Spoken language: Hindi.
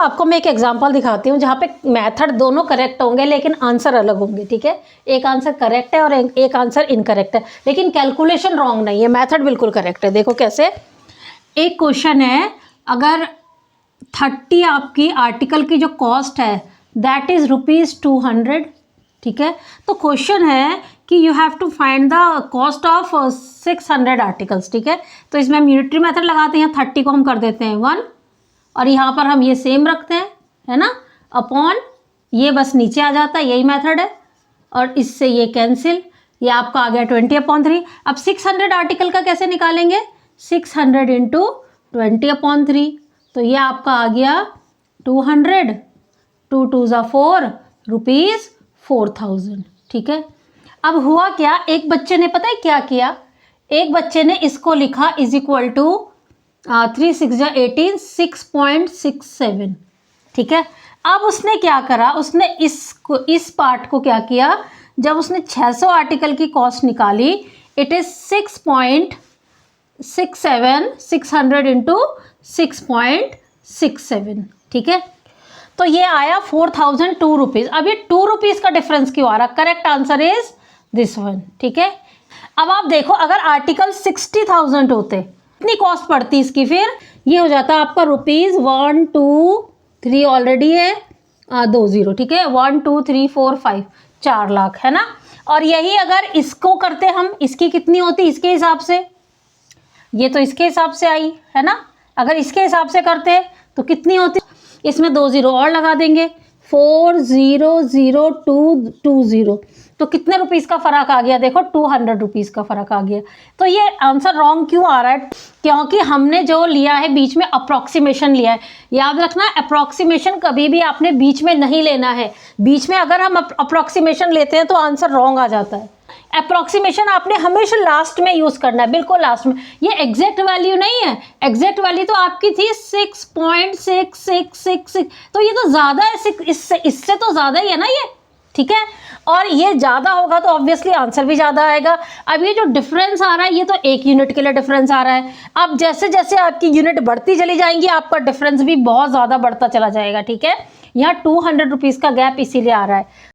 आपको मैं एक एग्जांपल दिखाती हूँ जहाँ पे मेथड दोनों करेक्ट होंगे लेकिन आंसर अलग होंगे, ठीक है। एक आंसर करेक्ट है और एक आंसर इनकरेक्ट है, लेकिन कैलकुलेशन रॉन्ग नहीं है, मेथड बिल्कुल करेक्ट है। देखो कैसे, एक क्वेश्चन है, अगर 30 आपकी आर्टिकल की जो कॉस्ट है दैट इज़ ₹200, ठीक है। तो क्वेश्चन है कि you have to find the cost of 600 articles, ठीक है। तो इसमें हम यूनिटरी मेथड लगाते हैं, 30 को हम कर देते हैं 1 और यहाँ पर हम ये सेम रखते हैं, है ना, अपॉन ये बस नीचे आ जाता है, यही मेथड है। और इससे ये कैंसिल, ये आपका आ गया 20/3। अब 600 आर्टिकल का कैसे निकालेंगे, 600 इंटू 20/3, तो ये आपका आ गया 200, 2 2 ज़ा 4, ₹4000, ठीक है। अब हुआ क्या, एक बच्चे ने पता है क्या किया, एक बच्चे ने इसको लिखा इज इक्वल टू 3 6 ज़ा 18, 6.67, ठीक है। अब उसने क्या करा, उसने इस पार्ट को क्या किया, जब उसने 600 आर्टिकल की कॉस्ट निकाली, इट इज 6.67, 600 इंटू 6.67, ठीक है। तो ये आया 4002 रुपीज़। अब ये 2 रुपीज़ का डिफरेंस क्यों आ रहा, correct answer is this one, ठीक है। अब आप देखो, अगर आर्टिकल 60,000 होते कितनी कॉस्ट पड़ती इसकी, फिर ये हो जाता आपका ₹1 2 3 ऑलरेडी है, 2 0, ठीक है, 1 2 3 4 5, 4 लाख, है ना। और यही अगर इसको करते हम, इसकी कितनी होती इसके हिसाब से, ये तो इसके हिसाब से आई है ना, अगर इसके हिसाब से करते तो कितनी होती, इसमें 2 0 और लगा देंगे, 400220, तो कितने रुपीज़ का फ़र्क आ गया, देखो 200 रुपीज़ का फ़र्क आ गया। तो ये आंसर रॉन्ग क्यों आ रहा है, क्योंकि हमने जो लिया है बीच में अप्रॉक्सीमेशन लिया है। याद रखना, अप्रॉक्सीमेशन कभी भी आपने बीच में नहीं लेना है, बीच में अगर हम अप्रॉक्सीमेशन लेते हैं तो आंसर रॉन्ग आ जाता है। अप्रॉक्सीमेशन आपने हमेशा लास्ट में यूज़ करना है, बिल्कुल लास्ट में। ये एग्जैक्ट वैल्यू नहीं है, एग्जैक्ट वैल्यू तो आपकी थी 6.6666, तो ये तो ज़्यादा है, इससे तो ज़्यादा ही है ना ये, ठीक है। और ये ज़्यादा होगा तो ऑब्वियसली आंसर भी ज़्यादा आएगा। अब ये जो डिफरेंस आ रहा है, ये तो 1 यूनिट के लिए डिफरेंस आ रहा है। अब जैसे जैसे आपकी यूनिट बढ़ती चली जाएंगी, आपका डिफरेंस भी बहुत ज़्यादा बढ़ता चला जाएगा, ठीक है। यहाँ 200 रुपीज़ का गैप इसीलिए आ रहा है।